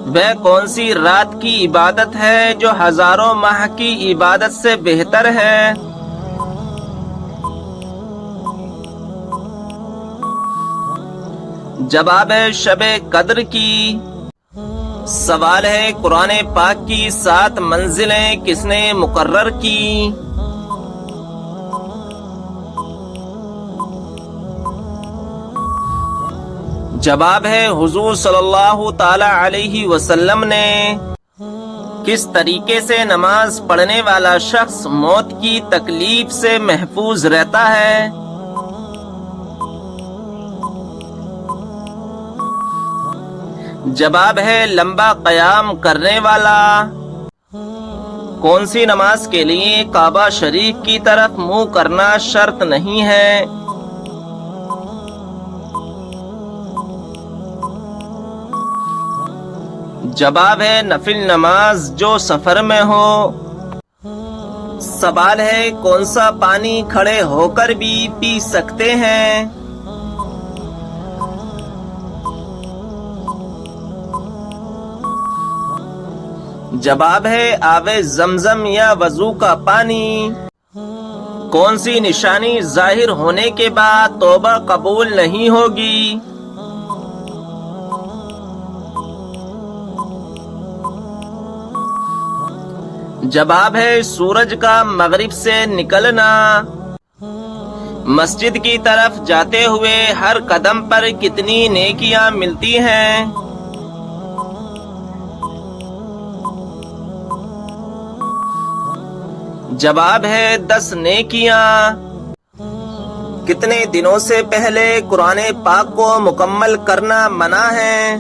وہ کون سی رات کی عبادت ہے جو ہزاروں ماہ کی عبادت سے بہتر ہے؟ جواب ہے شب قدر کی۔ سوال ہے قرآن پاک کی 7 منزلیں کس نے مقرر کی؟ جواب ہے حضور صلی اللہ تعالی علیہ وسلم نے۔ کس طریقے سے نماز پڑھنے والا شخص موت کی تکلیف سے محفوظ رہتا ہے؟ جواب ہے لمبا قیام کرنے والا۔ کون سی نماز کے لیے کعبہ شریف کی طرف منہ کرنا شرط نہیں ہے؟ جواب ہے نفل نماز جو سفر میں ہو۔ سوال ہے کون سا پانی کھڑے ہو کر بھی پی سکتے ہیں؟ جواب ہے آب زمزم یا وضو کا پانی۔ کون سی نشانی ظاہر ہونے کے بعد توبہ قبول نہیں ہوگی؟ جواب ہے سورج کا مغرب سے نکلنا۔ مسجد کی طرف جاتے ہوئے ہر قدم پر کتنی نیکیاں ملتی ہیں؟ جواب ہے 10 نیکیاں۔ کتنے دنوں سے پہلے قرآن پاک کو مکمل کرنا منع ہے؟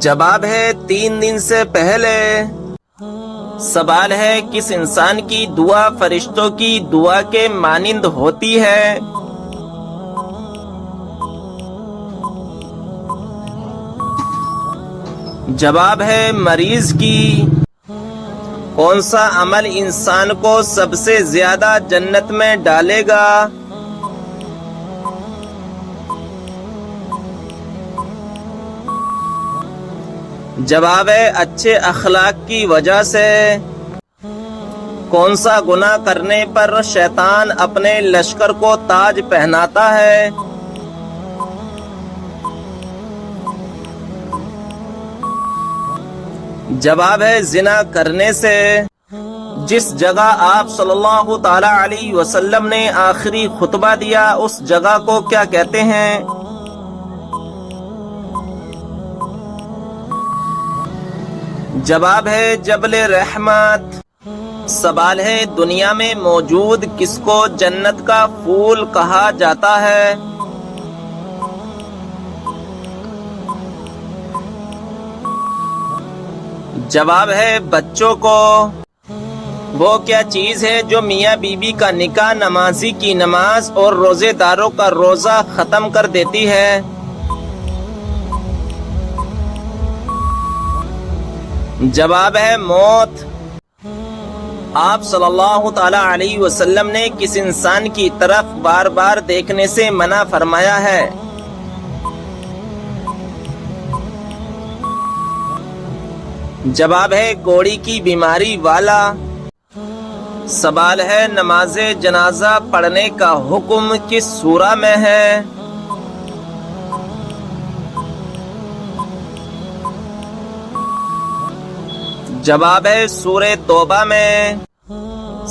جواب ہے 3 دن سے پہلے۔ سوال ہے کس انسان کی دعا فرشتوں کی دعا کے مانند ہوتی ہے؟ جواب ہے مریض کی۔ کون سا عمل انسان کو سب سے زیادہ جنت میں ڈالے گا؟ جواب ہے اچھے اخلاق کی وجہ سے۔ کون سا گناہ کرنے پر شیطان اپنے لشکر کو تاج پہناتا ہے؟ جواب ہے زنا کرنے سے۔ جس جگہ آپ صلی اللہ تعالی علیہ وسلم نے آخری خطبہ دیا اس جگہ کو کیا کہتے ہیں؟ جواب ہے جبل رحمت۔ سوال ہے دنیا میں موجود کس کو جنت کا پھول کہا جاتا ہے؟ جواب ہے بچوں کو۔ وہ کیا چیز ہے جو میاں بیوی کا نکاح، نمازی کی نماز اور روزے داروں کا روزہ ختم کر دیتی ہے؟ جواب ہے موت۔ آپ صلی اللہ تعالی علیہ وسلم نے کس انسان کی طرف بار بار دیکھنے سے منع فرمایا ہے؟ جواب ہے کوڑی کی بیماری والا۔ سوال ہے نماز جنازہ پڑھنے کا حکم کس سورہ میں ہے؟ جواب ہے سورہ توبہ میں۔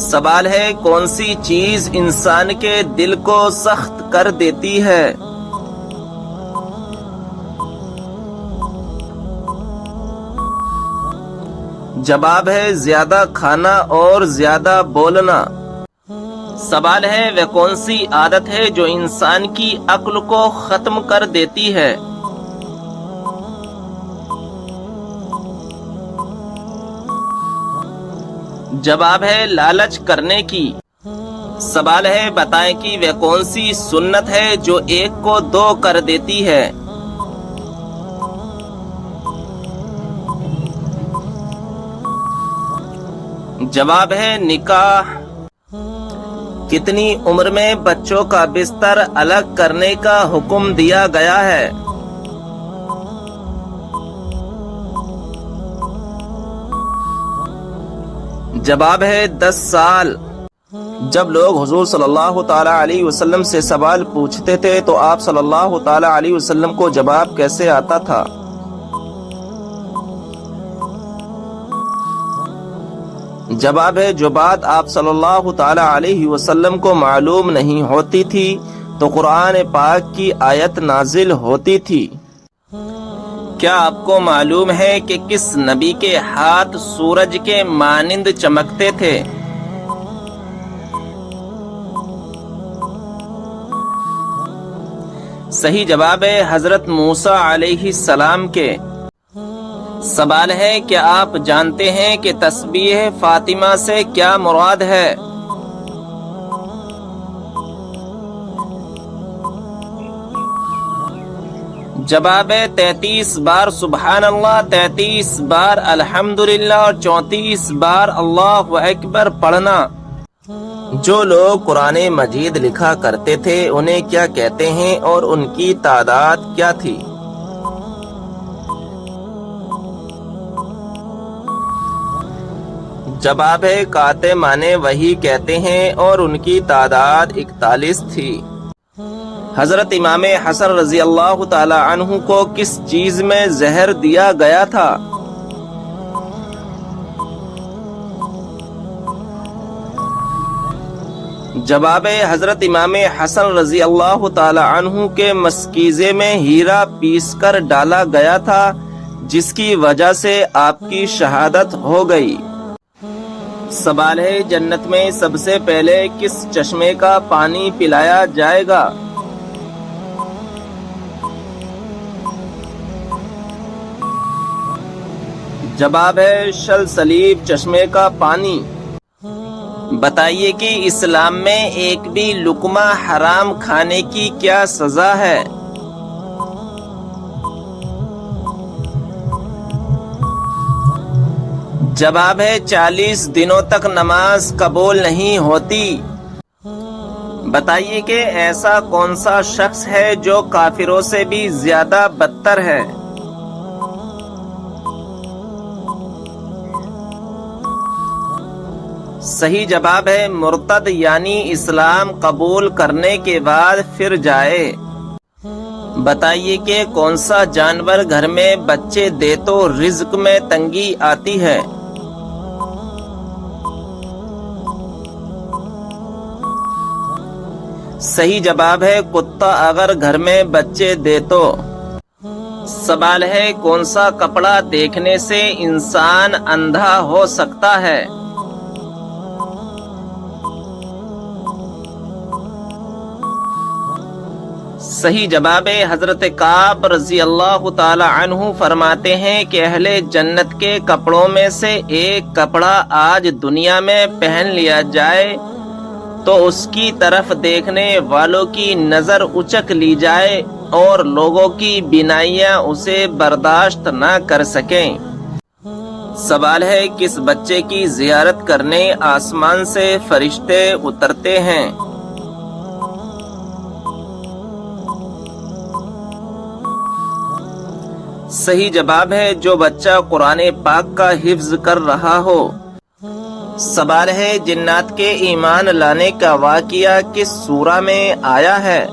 سوال ہے کون سی چیز انسان کے دل کو سخت کر دیتی ہے؟ جواب ہے زیادہ کھانا اور زیادہ بولنا۔ سوال ہے وہ کون سی عادت ہے جو انسان کی عقل کو ختم کر دیتی ہے؟ جواب ہے لالچ کرنے کی۔ سوال ہے بتائیں کہ وہ کون سی سنت ہے جو 1 کو 2 کر دیتی ہے؟ جواب ہے نکاح۔ کتنی عمر میں بچوں کا بستر الگ کرنے کا حکم دیا گیا ہے؟ جواب ہے 10 سال۔ جب لوگ حضور صلی اللہ تعالی علیہ وسلم سے سوال پوچھتے تھے تو آپ صلی اللہ تعالی علیہ وسلم کو جواب کیسے آتا تھا؟ جواب ہے جو بات آپ صلی اللہ تعالی علیہ وسلم کو معلوم نہیں ہوتی تھی تو قرآن پاک کی آیت نازل ہوتی تھی۔ کیا آپ کو معلوم ہے کہ کس نبی کے ہاتھ سورج کے مانند چمکتے تھے؟ صحیح جواب ہے حضرت موسیٰ علیہ السلام کے۔ سوال ہے کہ آپ جانتے ہیں کہ تسبیح فاطمہ سے کیا مراد ہے؟ جواب ہے 33 بار سبحان اللہ، 33 بار الحمدللہ اور 34 بار اللہ اکبر پڑھنا۔ جو لوگ قرآن مجید لکھا کرتے تھے انہیں کیا کہتے ہیں اور ان کی تعداد کیا تھی؟ جواب ہے کاتمانے وہی کہتے ہیں اور ان کی تعداد 41 تھی۔ حضرت امام حسن رضی اللہ تعالی عنہ کو کس چیز میں زہر دیا گیا تھا؟ جواب ہے حضرت امام حسن رضی اللہ تعالی عنہ کے مشکیزے میں ہیرا پیس کر ڈالا گیا تھا جس کی وجہ سے آپ کی شہادت ہو گئی۔ سوال ہے جنت میں سب سے پہلے کس چشمے کا پانی پلایا جائے گا؟ جواب ہے سلسلیب چشمے کا پانی۔ بتائیے کہ اسلام میں ایک بھی لقمہ حرام کھانے کی کیا سزا ہے؟ جواب ہے 40 دنوں تک نماز قبول نہیں ہوتی۔ بتائیے کہ ایسا کون سا شخص ہے جو کافروں سے بھی زیادہ بدتر ہے؟ صحیح جواب ہے مرتد، یعنی اسلام قبول کرنے کے بعد پھر جائے۔ بتائیے کہ کون سا جانور گھر میں بچے دے تو رزق میں تنگی آتی ہے؟ صحیح جواب ہے کتا اگر گھر میں بچے دے تو۔ سوال ہے کون سا کپڑا دیکھنے سے انسان اندھا ہو سکتا ہے؟ صحیح جواب ہے حضرت کعب رضی اللہ تعالی عنہ فرماتے ہیں کہ اہل جنت کے کپڑوں میں سے ایک کپڑا آج دنیا میں پہن لیا جائے تو اس کی طرف دیکھنے والوں کی نظر اچک لی جائے اور لوگوں کی بینائیاں اسے برداشت نہ کر سکیں۔ سوال ہے کس بچے کی زیارت کرنے آسمان سے فرشتے اترتے ہیں؟ صحیح جواب ہے جو بچہ قرآن پاک کا حفظ کر رہا ہو۔ سوال ہے جنات کے ایمان لانے کا واقعہ کس سورہ میں آیا ہے؟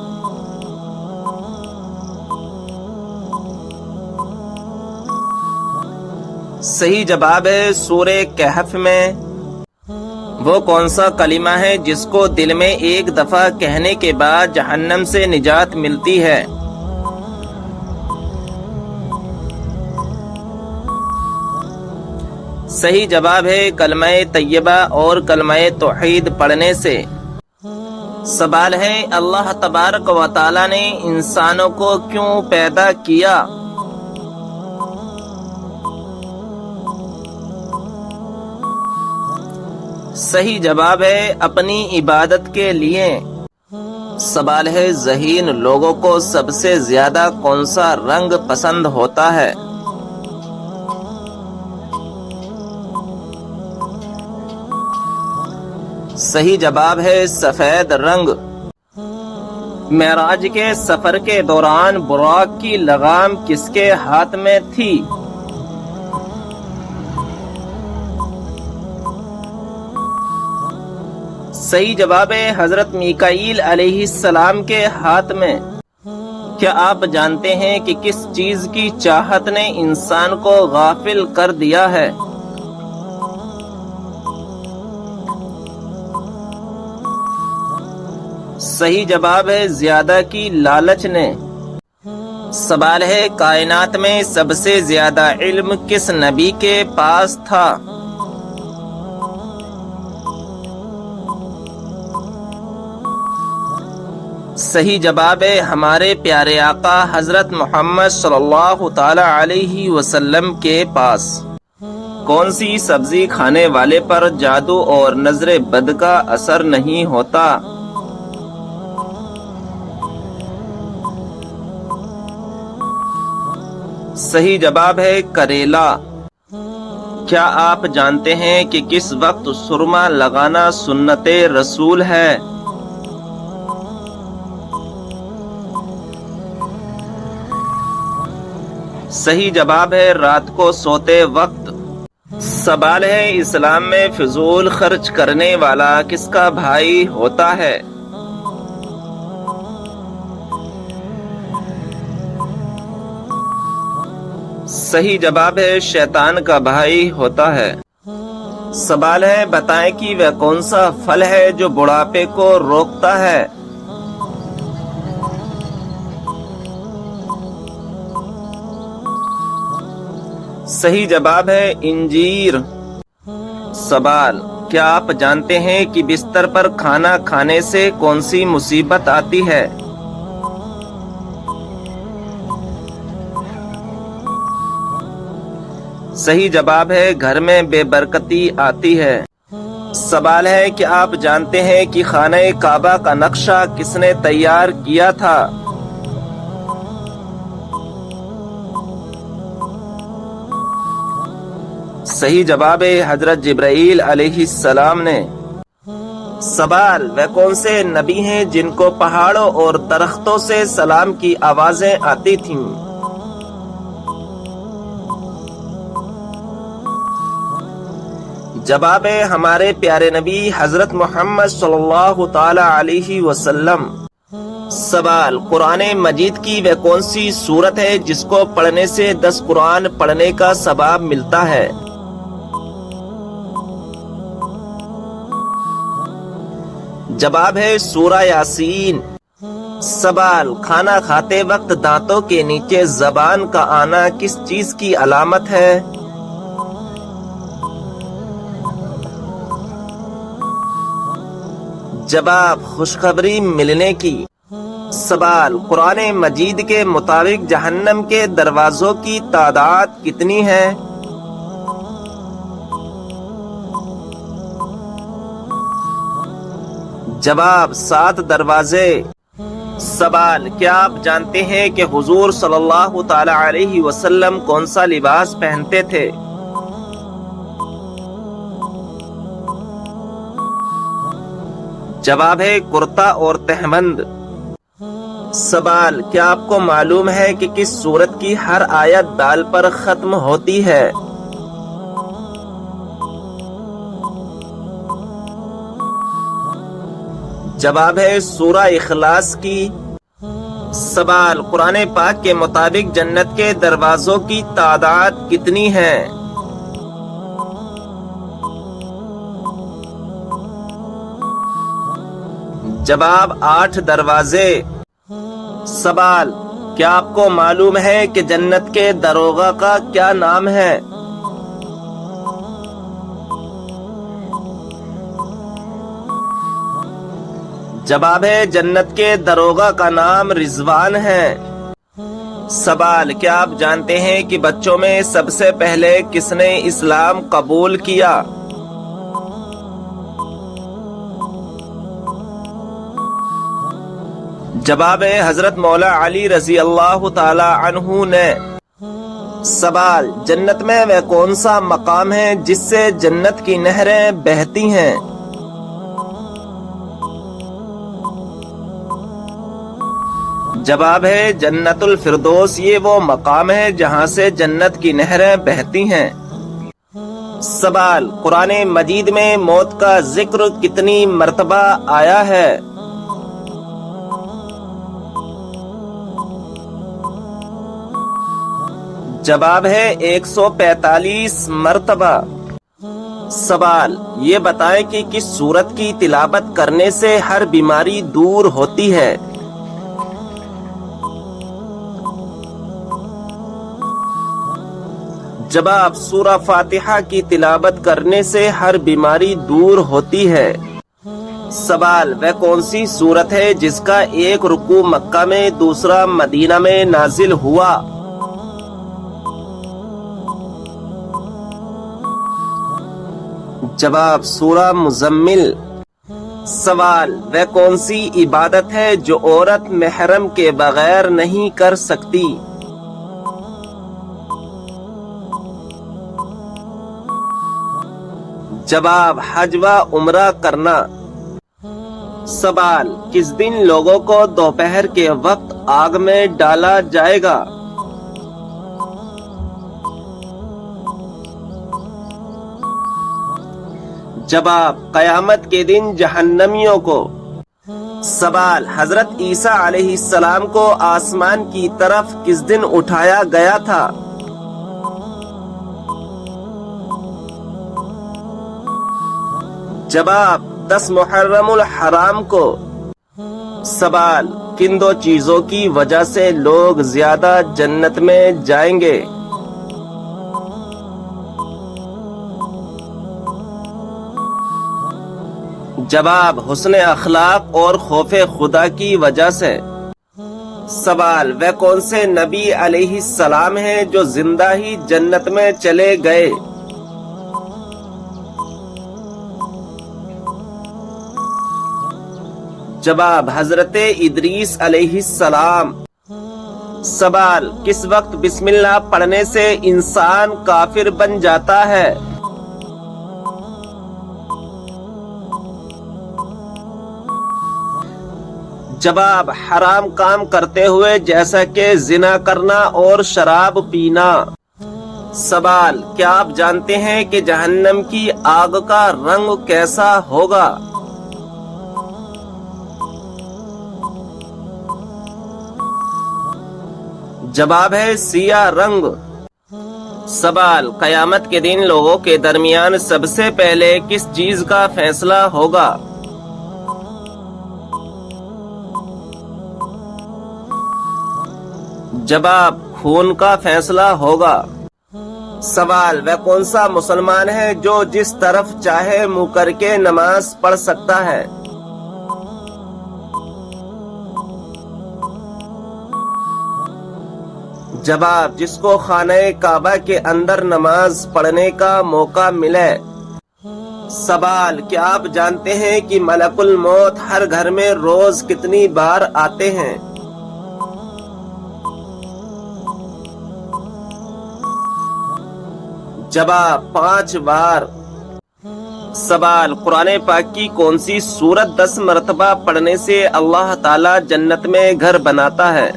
صحیح جواب ہے سورہ کہف میں۔ وہ کون سا کلمہ ہے جس کو دل میں ایک دفعہ کہنے کے بعد جہنم سے نجات ملتی ہے؟ صحیح جواب ہے کلمہ طیبہ اور کلمہ توحید پڑھنے سے۔ سوال ہے اللہ تبارک و تعالی نے انسانوں کو کیوں پیدا کیا؟ صحیح جواب ہے اپنی عبادت کے لیے۔ سوال ہے ذہین لوگوں کو سب سے زیادہ کون سا رنگ پسند ہوتا ہے؟ صحیح جواب ہے سفید رنگ۔ معراج کے سفر کے دوران براق کی لگام کس کے ہاتھ میں تھی؟ صحیح جواب ہے حضرت میکائیل علیہ السلام کے ہاتھ میں۔ کیا آپ جانتے ہیں کہ کس چیز کی چاہت نے انسان کو غافل کر دیا ہے؟ صحیح جواب ہے زیادہ کی لالچ نے۔ سوال ہے کائنات میں سب سے زیادہ علم کس نبی کے پاس تھا؟ صحیح جواب ہے ہمارے پیارے آقا حضرت محمد صلی اللہ تعالی علیہ وسلم کے پاس۔ کون سی سبزی کھانے والے پر جادو اور نظر بد کا اثر نہیں ہوتا؟ صحیح جواب ہے کریلا۔ کیا آپ جانتے ہیں کہ کس وقت سرما لگانا سنت رسول ہے؟ صحیح جواب ہے رات کو سوتے وقت۔ سوال ہے اسلام میں فضول خرچ کرنے والا کس کا بھائی ہوتا ہے؟ صحیح جواب ہے شیطان کا بھائی ہوتا ہے۔ سوال ہے بتائیں کہ وہ کون سا پھل ہے جو بڑھاپے کو روکتا ہے؟ صحیح جواب ہے انجیر۔ سوال کیا آپ جانتے ہیں کہ بستر پر کھانا کھانے سے کون سی مصیبت آتی ہے؟ صحیح جواب ہے گھر میں بے برکتی آتی ہے۔ سوال ہے کہ آپ جانتے ہیں کہ خانہ کعبہ کا نقشہ کس نے تیار کیا تھا؟ صحیح جواب ہے حضرت جبرائیل علیہ السلام نے۔ سوال وہ کون سے نبی ہیں جن کو پہاڑوں اور درختوں سے سلام کی آوازیں آتی تھیں؟ جواب ہے ہمارے پیارے نبی حضرت محمد صلی اللہ تعالی علیہ وسلم۔ سوال قرآن مجید کی وہ کون سی سورت ہے جس کو پڑھنے سے 10 قرآن پڑھنے کا ثواب ملتا ہے؟ جواب ہے سورہ یاسین۔ سوال کھانا کھاتے وقت دانتوں کے نیچے زبان کا آنا کس چیز کی علامت ہے؟ جواب خوشخبری ملنے کی۔ سوال قرآن مجید کے مطابق جہنم کے دروازوں کی تعداد کتنی ہے؟ جواب 7 دروازے۔ سوال کیا آپ جانتے ہیں کہ حضور صلی اللہ تعالی علیہ وسلم کون سا لباس پہنتے تھے؟ جواب ہے کرتا اور تہبند۔ سوال کیا آپ کو معلوم ہے کہ کس سورت کی ہر آیت دال پر ختم ہوتی ہے؟ جواب ہے سورہ اخلاص کی۔ سوال قرآن پاک کے مطابق جنت کے دروازوں کی تعداد کتنی ہے؟ جواب 8 دروازے۔ سوال کیا آپ کو معلوم ہے کہ جنت کے داروغہ کا کیا نام ہے؟ جواب ہے جنت کے داروغہ کا نام رضوان ہے۔ سوال کیا آپ جانتے ہیں کہ بچوں میں سب سے پہلے کس نے اسلام قبول کیا؟ جواب ہے حضرت مولا علی رضی اللہ تعالی عنہ نے۔ سوال جنت میں وہ کون سا مقام ہے جس سے جنت کی نہریں بہتی ہیں؟ جواب ہے جنت الفردوس، یہ وہ مقام ہے جہاں سے جنت کی نہریں بہتی ہیں۔ سوال، قرآن مجید میں موت کا ذکر کتنی مرتبہ آیا ہے؟ جواب ہے 145 مرتبہ۔ سوال، یہ بتائیں کہ کس سورت کی تلاوت کرنے سے ہر بیماری دور ہوتی ہے؟ جواب، سورہ فاتحہ کی تلاوت کرنے سے ہر بیماری دور ہوتی ہے۔ سوال، وہ کون سی سورت ہے جس کا ایک رکوع مکہ میں دوسرا مدینہ میں نازل ہوا؟ جواب، سورہ مزمل۔ سوال، وہ کون سی عبادت ہے جو عورت محرم کے بغیر نہیں کر سکتی؟ جواب، حج و عمرہ کرنا۔ سوال، کس دن لوگوں کو دوپہر کے وقت آگ میں ڈالا جائے گا؟ جواب، قیامت کے دن جہنمیوں کو۔ سوال، حضرت عیسیٰ علیہ السلام کو آسمان کی طرف کس دن اٹھایا گیا تھا؟ جواب، 10 محرم الحرام کو۔ سوال، کن دو چیزوں کی وجہ سے لوگ زیادہ جنت میں جائیں گے؟ جواب، حسن اخلاق اور خوف خدا کی وجہ سے۔ سوال، وہ کون سے نبی علیہ السلام ہیں جو زندہ ہی جنت میں چلے گئے؟ جواب، حضرت ادریس علیہ السلام۔ سوال، کس وقت بسم اللہ پڑھنے سے انسان کافر بن جاتا ہے؟ جواب، حرام کام کرتے ہوئے، جیسا کہ زنا کرنا اور شراب پینا۔ سوال، کیا آپ جانتے ہیں کہ جہنم کی آگ کا رنگ کیسا ہوگا؟ جواب ہے سیاہ رنگ۔ سوال، قیامت کے دن لوگوں کے درمیان سب سے پہلے کس چیز کا فیصلہ ہوگا؟ جواب، خون کا فیصلہ ہوگا۔ سوال، وہ کون سا مسلمان ہے جو جس طرف چاہے منہ کر کے نماز پڑھ سکتا ہے؟ جواب، جس کو خانہ کعبہ کے اندر نماز پڑھنے کا موقع ملے۔ سوال، کیا آپ جانتے ہیں کہ ملک الموت ہر گھر میں روز کتنی بار آتے ہیں؟ جواب، 5 بار۔ سوال، قرآن پاک کی کون سی سورت 10 مرتبہ پڑھنے سے اللہ تعالی جنت میں گھر بناتا ہے؟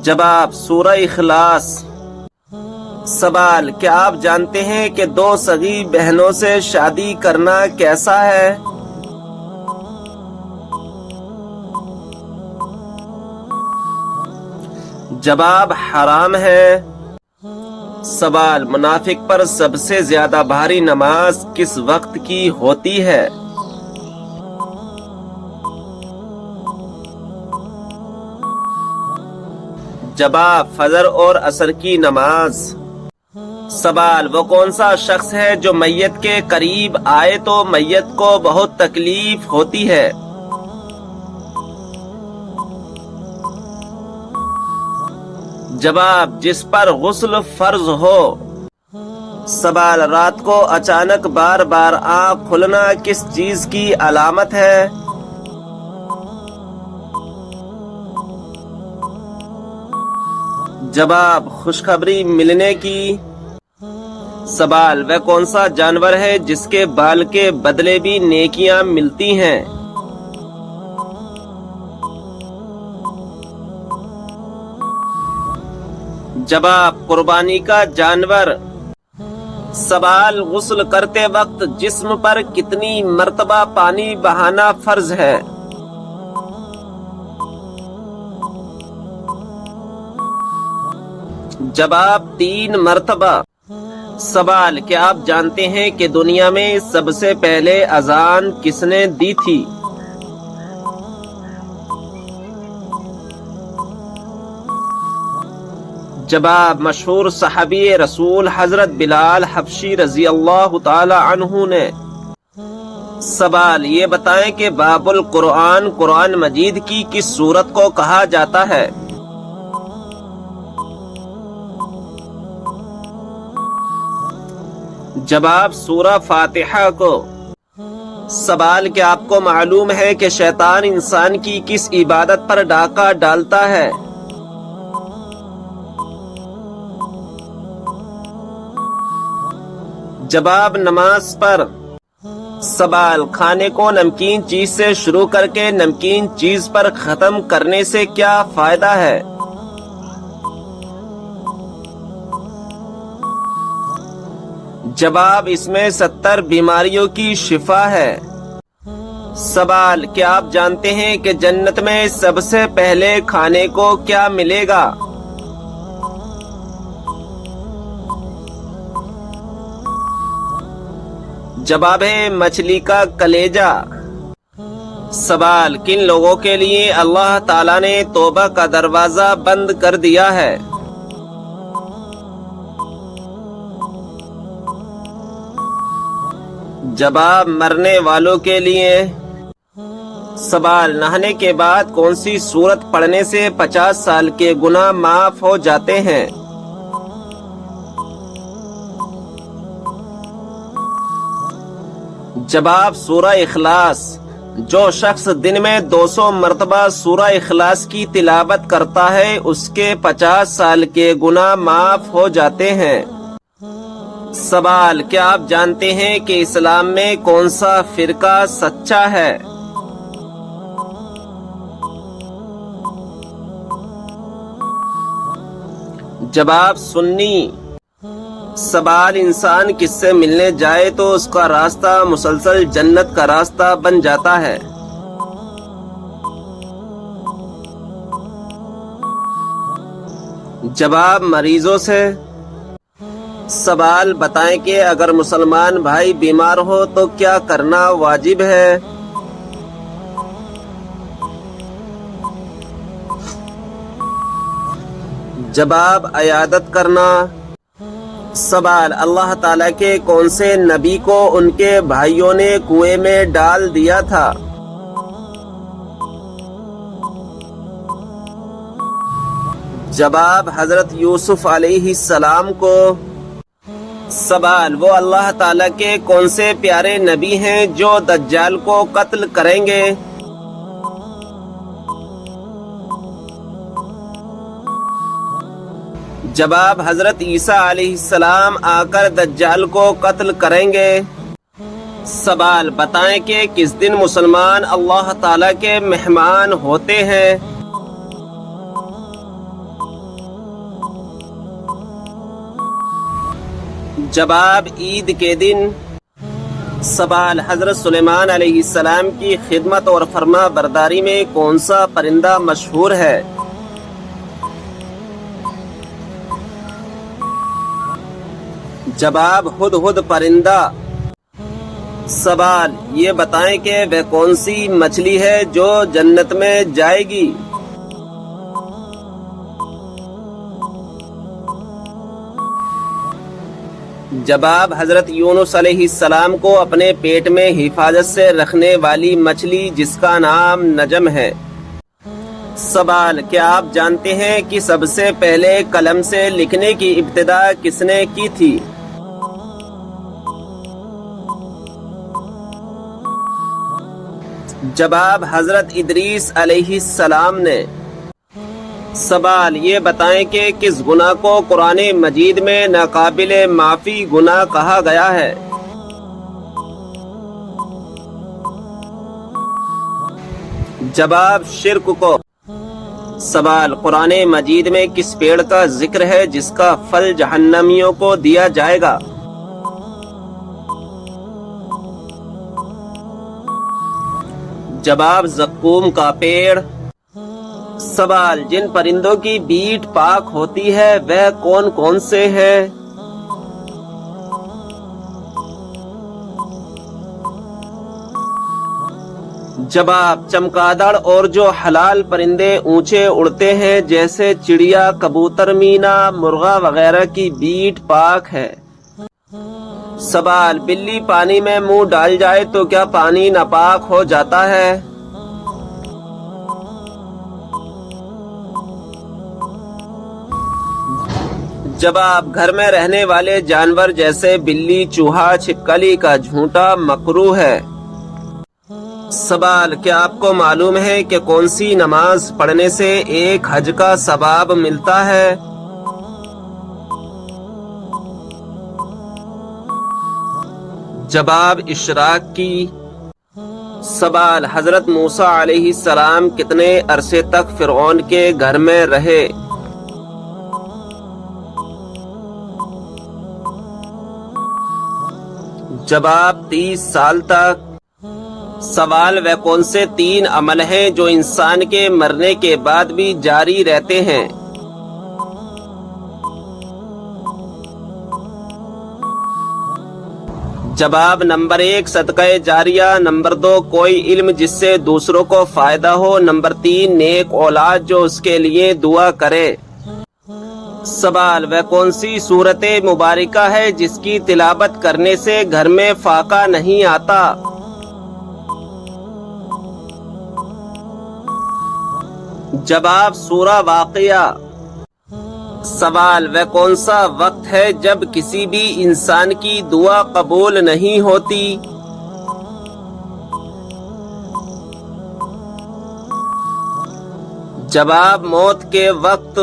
جواب، سورہ اخلاص۔ سوال، کیا آپ جانتے ہیں کہ 2 سگی بہنوں سے شادی کرنا کیسا ہے؟ جواب، حرام ہے۔ سوال، منافق پر سب سے زیادہ بھاری نماز کس وقت کی ہوتی ہے؟ جواب، فجر اور عصر کی نماز۔ سوال، وہ کون سا شخص ہے جو میت کے قریب آئے تو میت کو بہت تکلیف ہوتی ہے؟ جواب، جس پر غسل فرض ہو۔ سوال، رات کو اچانک بار بار آنکھ کھلنا کس چیز کی علامت ہے؟ جواب، خوشخبری ملنے کی۔ سوال: وہ کون سا جانور ہے جس کے بال کے بدلے بھی نیکیاں ملتی ہیں؟ جواب: قربانی کا جانور۔ سوال: غسل کرتے وقت جسم پر کتنی مرتبہ پانی بہانا فرض ہے؟ جواب: 3 مرتبہ۔ سوال: کیا آپ جانتے ہیں کہ دنیا میں سب سے پہلے اذان کس نے دی تھی؟ جواب: مشہور صحابی رسول حضرت بلال حبشی رضی اللہ تعالی عنہ نے۔ سوال: یہ بتائیں کہ باب القرآن قرآن مجید کی کس سورت کو کہا جاتا ہے؟ جواب: سورہ فاتحہ کو۔ سوال: کیا آپ کو معلوم ہے کہ شیطان انسان کی کس عبادت پر ڈاکہ ڈالتا ہے؟ جواب: نماز پر۔ سوال: کھانے کو نمکین چیز سے شروع کر کے نمکین چیز پر ختم کرنے سے کیا فائدہ ہے؟ جواب: اس میں 70 بیماریوں کی شفا ہے۔ سوال: کیا آپ جانتے ہیں کہ جنت میں سب سے پہلے کھانے کو کیا ملے گا؟ جواب ہے مچھلی کا کلیجہ۔ سوال: کن لوگوں کے لیے اللہ تعالیٰ نے توبہ کا دروازہ بند کر دیا ہے؟ جواب: مرنے والوں کے لیے۔ سوال: نہانے کے بعد کون سی سورت پڑھنے سے 50 سال کے گناہ معاف ہو جاتے ہیں؟ جواب: سورہ اخلاص۔ جو شخص دن میں 200 مرتبہ سورہ اخلاص کی تلاوت کرتا ہے اس کے 50 سال کے گناہ معاف ہو جاتے ہیں۔ سوال: کیا آپ جانتے ہیں کہ اسلام میں کون سا فرقہ سچا ہے؟ جواب: سنی۔ سوال: انسان کس سے ملنے جائے تو اس کا راستہ مسلسل جنت کا راستہ بن جاتا ہے؟ جواب: مریضوں سے۔ سوال: بتائیں کہ اگر مسلمان بھائی بیمار ہو تو کیا کرنا واجب ہے؟ جواب: عیادت کرنا۔ سوال: اللہ تعالیٰ کے کون سے نبی کو ان کے بھائیوں نے کنویں میں ڈال دیا تھا؟ جواب: حضرت یوسف علیہ السلام کو۔ سوال: وہ اللہ تعالیٰ کے کون سے پیارے نبی ہیں جو دجال کو قتل کریں گے؟ جواب: حضرت عیسیٰ علیہ السلام آ کر دجال کو قتل کریں گے۔ سوال: بتائیں کہ کس دن مسلمان اللہ تعالیٰ کے مہمان ہوتے ہیں؟ جواب: عید کے دن۔ سوال: حضرت سلیمان علیہ السلام کی خدمت اور فرما برداری میں کون سا پرندہ مشہور ہے؟ جواب: ہدہد پرندہ۔ سوال: یہ بتائیں کہ وہ کون سی مچھلی ہے جو جنت میں جائے گی؟ جواب: حضرت یونس علیہ السلام کو اپنے پیٹ میں حفاظت سے رکھنے والی مچھلی جس کا نام نجم ہے۔ سوال: کیا آپ جانتے ہیں کہ سب سے پہلے قلم سے لکھنے کی ابتدا کس نے کی تھی؟ جواب: حضرت ادریس علیہ السلام نے۔ سوال یہ بتائیں کہ کس گناہ کو قرآن مجید میں ناقابل معافی گناہ کہا گیا ہے؟ جواب شرک کو۔ سوال قرآن مجید میں کس پیڑ کا ذکر ہے جس کا پھل جہنمیوں کو دیا جائے گا؟ جواب زقوم کا پیڑ۔ سوال جن پرندوں کی بیٹ پاک ہوتی ہے وہ کون کون سے ہیں؟ جواب چمگادڑ اور جو حلال پرندے اونچے اڑتے ہیں جیسے چڑیا، کبوتر، مینا، مرغا وغیرہ کی بیٹ پاک ہے۔ سوال بلی پانی میں منہ ڈال جائے تو کیا پانی ناپاک ہو جاتا ہے؟ جواب گھر میں رہنے والے جانور جیسے بلی، چوہا، چھپکلی کا جھونٹا مکروہ ہے۔ سوال کیا آپ کو معلوم ہے کہ کون سی نماز پڑھنے سے ایک حج کا ثواب ملتا ہے؟ جواب اشراق کی۔ سوال حضرت موسیٰ علیہ السلام کتنے عرصے تک فرعون کے گھر میں رہے؟ جواب 30 سال تک۔ سوال وہ کون سے 3 عمل ہیں جو انسان کے مرنے کے بعد بھی جاری رہتے ہیں؟ جواب نمبر 1 صدقہ جاریہ، نمبر 2 کوئی علم جس سے دوسروں کو فائدہ ہو، نمبر 3 نیک اولاد جو اس کے لیے دعا کرے۔ سوال وہ کون سی سورت مبارکہ ہے جس کی تلاوت کرنے سے گھر میں فاقہ نہیں آتا؟ جواب سورہ واقعہ۔ سوال وہ کون سا وقت ہے جب کسی بھی انسان کی دعا قبول نہیں ہوتی؟ جواب موت کے وقت۔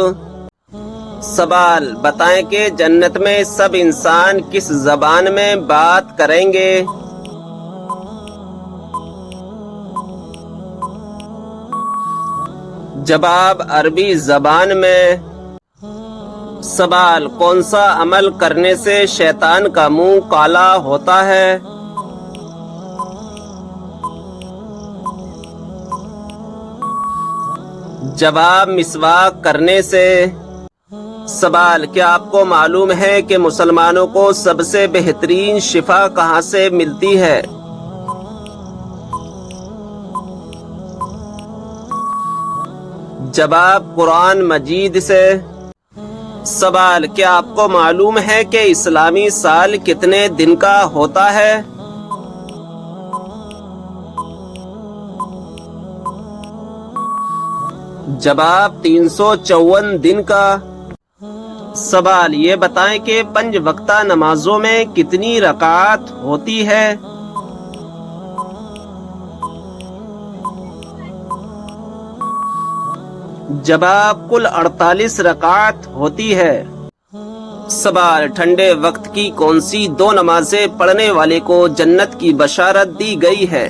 سوال بتائیں کہ جنت میں سب انسان کس زبان میں بات کریں گے؟ جواب عربی زبان میں۔ سوال کون سا عمل کرنے سے شیطان کا منہ کالا ہوتا ہے؟ جواب مسواک کرنے سے۔ سوال کیا آپ کو معلوم ہے کہ مسلمانوں کو سب سے بہترین شفا کہاں سے ملتی ہے؟ جواب قرآن مجید سے۔ سوال کیا آپ کو معلوم ہے کہ اسلامی سال کتنے دن کا ہوتا ہے؟ جواب 354 دن کا۔ سوال یہ بتائیں کہ 5 وقتہ نمازوں میں کتنی رکعات ہوتی ہے؟ جواب کل 48 رکعات ہوتی ہے۔ سوال ٹھنڈے وقت کی کون سی 2 نمازیں پڑھنے والے کو جنت کی بشارت دی گئی ہے؟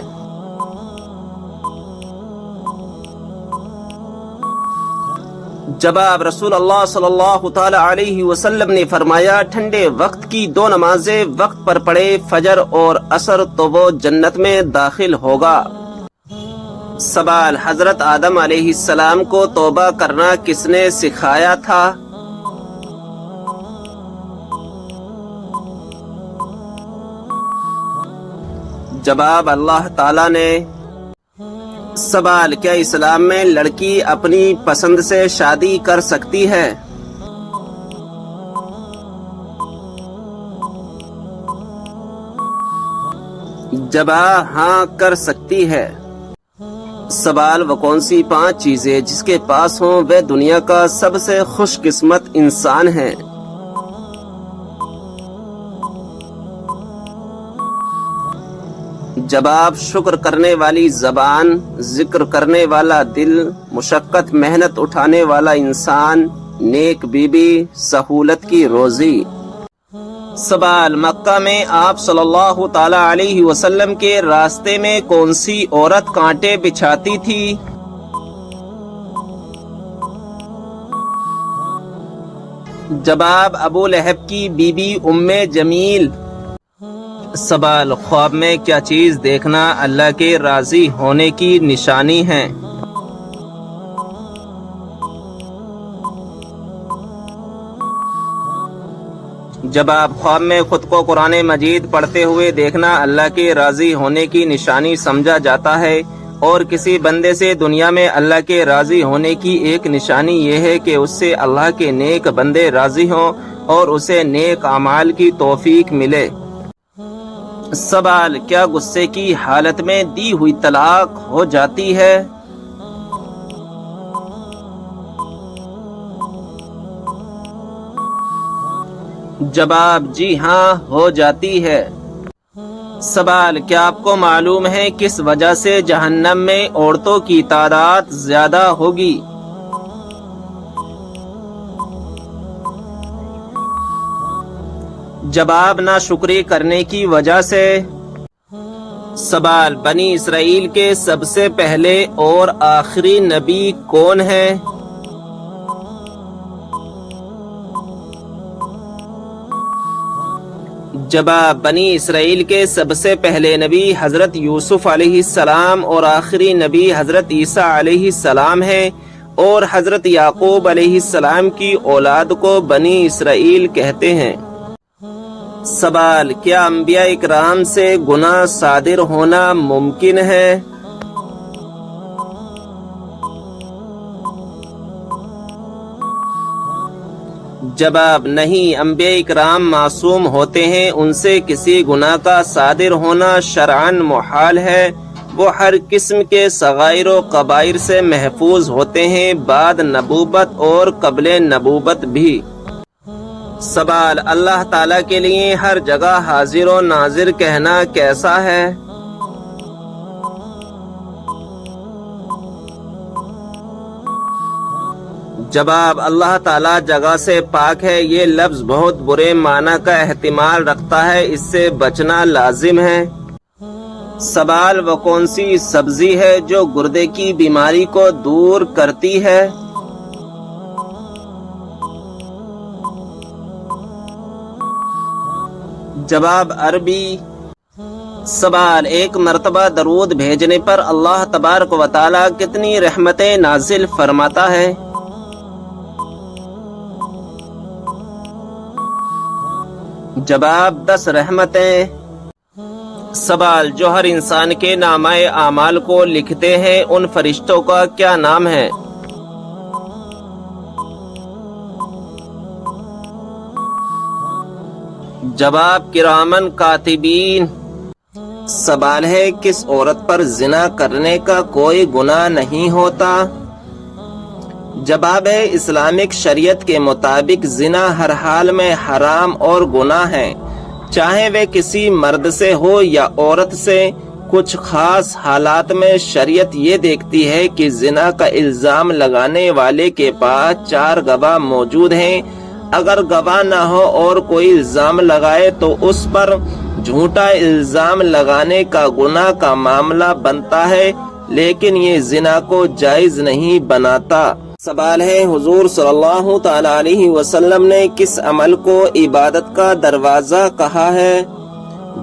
جواب رسول اللہ صلی اللہ تعالی علیہ وسلم نے فرمایا ٹھنڈے وقت کی 2 نمازیں وقت پر پڑھے، فجر اور عصر، تو وہ جنت میں داخل ہوگا۔ سوال حضرت آدم علیہ السلام کو توبہ کرنا کس نے سکھایا تھا؟ جواب اللہ تعالی نے۔ سوال کیا اسلام میں لڑکی اپنی پسند سے شادی کر سکتی ہے؟ جواب ہاں کر سکتی ہے۔ سوال وہ کون سی 5 چیزیں جس کے پاس ہوں وہ دنیا کا سب سے خوش قسمت انسان ہے؟ جواب شکر کرنے والی زبان، ذکر کرنے والا دل، مشقت محنت اٹھانے والا انسان، نیک بیوی، سہولت کی روزی۔ سوال، مکہ میں آپ صلی اللہ تعالی علیہ وسلم کے راستے میں کون سی عورت کانٹے بچھاتی تھی؟ جواب، ابو لہب کی بیوی ام جمیل۔ سوال، خواب میں کیا چیز دیکھنا اللہ کے راضی ہونے کی نشانی ہے؟ جواب، خواب میں خود کو قرآن مجید پڑھتے ہوئے دیکھنا اللہ کے راضی ہونے کی نشانی سمجھا جاتا ہے، اور کسی بندے سے دنیا میں اللہ کے راضی ہونے کی ایک نشانی یہ ہے کہ اس سے اللہ کے نیک بندے راضی ہوں اور اسے نیک اعمال کی توفیق ملے۔ سوال، کیا غصے کی حالت میں دی ہوئی طلاق ہو جاتی ہے؟ جواب، جی ہاں، ہو جاتی ہے۔ سوال، کیا آپ کو معلوم ہے کس وجہ سے جہنم میں عورتوں کی تعداد زیادہ ہوگی؟ جواب، ناشکری کرنے کی وجہ سے۔ سوال، بنی اسرائیل کے سب سے پہلے اور آخری نبی کون ہیں؟ جواب، بنی اسرائیل کے سب سے پہلے نبی حضرت یوسف علیہ السلام اور آخری نبی حضرت عیسیٰ علیہ السلام ہیں، اور حضرت یعقوب علیہ السلام کی اولاد کو بنی اسرائیل کہتے ہیں۔ سوال، کیا انبیاء اکرام سے گناہ صادر ہونا ممکن ہے؟ جواب، نہیں، انبیاء اکرام معصوم ہوتے ہیں، ان سے کسی گناہ کا صادر ہونا شرعاً محال ہے۔ وہ ہر قسم کے صغائر و کبائر سے محفوظ ہوتے ہیں، بعد نبوت اور قبل نبوت بھی۔ سوال، اللہ تعالیٰ کے لیے ہر جگہ حاضر و ناظر کہنا کیسا ہے؟ جواب، اللہ تعالیٰ جگہ سے پاک ہے، یہ لفظ بہت برے معنی کا احتمال رکھتا ہے، اس سے بچنا لازم ہے۔ سوال، وہ کون سی سبزی ہے جو گردے کی بیماری کو دور کرتی ہے؟ جواب، عربی۔ سوال، ایک مرتبہ درود بھیجنے پر اللہ تبارک و تعالیٰ کتنی رحمتیں نازل فرماتا ہے؟ جواب، 10 رحمتیں۔ سوال، جو ہر انسان کے نامہ اعمال کو لکھتے ہیں ان فرشتوں کا کیا نام ہے؟ جواب، کرامن کاتبین۔ سوال ہے، کس عورت پر زنا کرنے کا کوئی گناہ نہیں ہوتا؟ جواب ہے، اسلامک شریعت کے مطابق زنا ہر حال میں حرام اور گناہ ہے، چاہے وہ کسی مرد سے ہو یا عورت سے۔ کچھ خاص حالات میں شریعت یہ دیکھتی ہے کہ زنا کا الزام لگانے والے کے پاس 4 گواہ موجود ہیں۔ اگر گواہ نہ ہو اور کوئی الزام لگائے تو اس پر جھوٹا الزام لگانے کا گناہ کا معاملہ بنتا ہے، لیکن یہ زنا کو جائز نہیں بناتا۔ سوال ہے، حضور صلی اللہ تعالی علیہ وسلم نے کس عمل کو عبادت کا دروازہ کہا ہے؟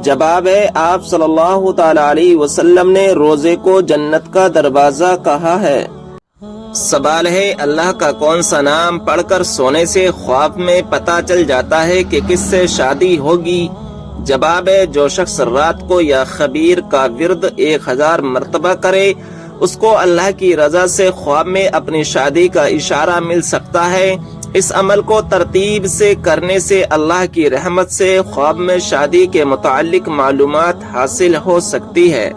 جواب ہے، آپ صلی اللہ تعالی علیہ وسلم نے روزے کو جنت کا دروازہ کہا ہے۔ سوال ہے، اللہ کا کون سا نام پڑھ کر سونے سے خواب میں پتہ چل جاتا ہے کہ کس سے شادی ہوگی؟ جواب ہے، جو شخص رات کو یا خبیر کا ورد 1000 مرتبہ کرے اس کو اللہ کی رضا سے خواب میں اپنی شادی کا اشارہ مل سکتا ہے۔ اس عمل کو ترتیب سے کرنے سے اللہ کی رحمت سے خواب میں شادی کے متعلق معلومات حاصل ہو سکتی ہے۔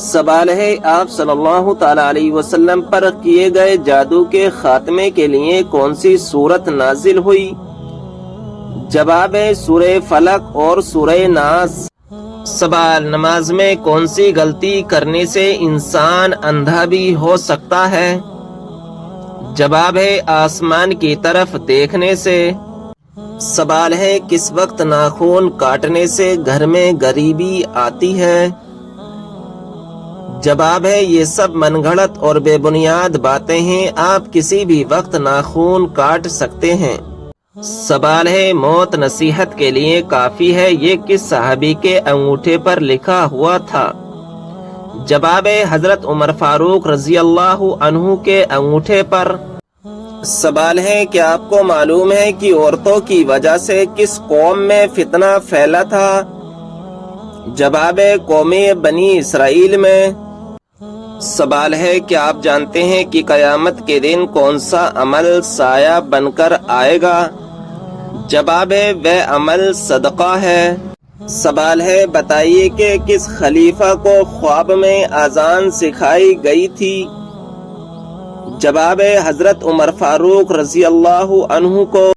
سوال ہے، آپ صلی اللہ تعالی علیہ وسلم پر کیے گئے جادو کے خاتمے کے لیے کون سی سورت نازل ہوئی؟ جواب ہے، سورہ فلق اور سورہ ناس۔ سوال، نماز میں کون سی غلطی کرنے سے انسان اندھا بھی ہو سکتا ہے؟ جواب ہے آسمان کی طرف دیکھنے سے۔ سوال ہے کس وقت ناخن کاٹنے سے گھر میں غریبی آتی ہے؟ جواب ہے یہ سب من گھڑت اور بے بنیاد باتیں ہیں، آپ کسی بھی وقت ناخن کاٹ سکتے ہیں۔ سوال ہے موت نصیحت کے لیے کافی ہے، یہ کس صحابی کے انگوٹھے پر لکھا ہوا تھا؟ جواب ہے حضرت عمر فاروق رضی اللہ عنہ کے انگوٹھے پر۔ سوال ہے کیا آپ کو معلوم ہے کہ عورتوں کی وجہ سے کس قوم میں فتنہ پھیلا تھا؟ جواب ہے قوم بنی اسرائیل میں۔ سوال ہے کیا آپ جانتے ہیں کہ قیامت کے دن کون سا عمل سایہ بن کر آئے گا؟ جواب ہے وہ عمل صدقہ ہے۔ سوال ہے بتائیے کہ کس خلیفہ کو خواب میں اذان سکھائی گئی تھی؟ جواب ہے حضرت عمر فاروق رضی اللہ عنہ کو۔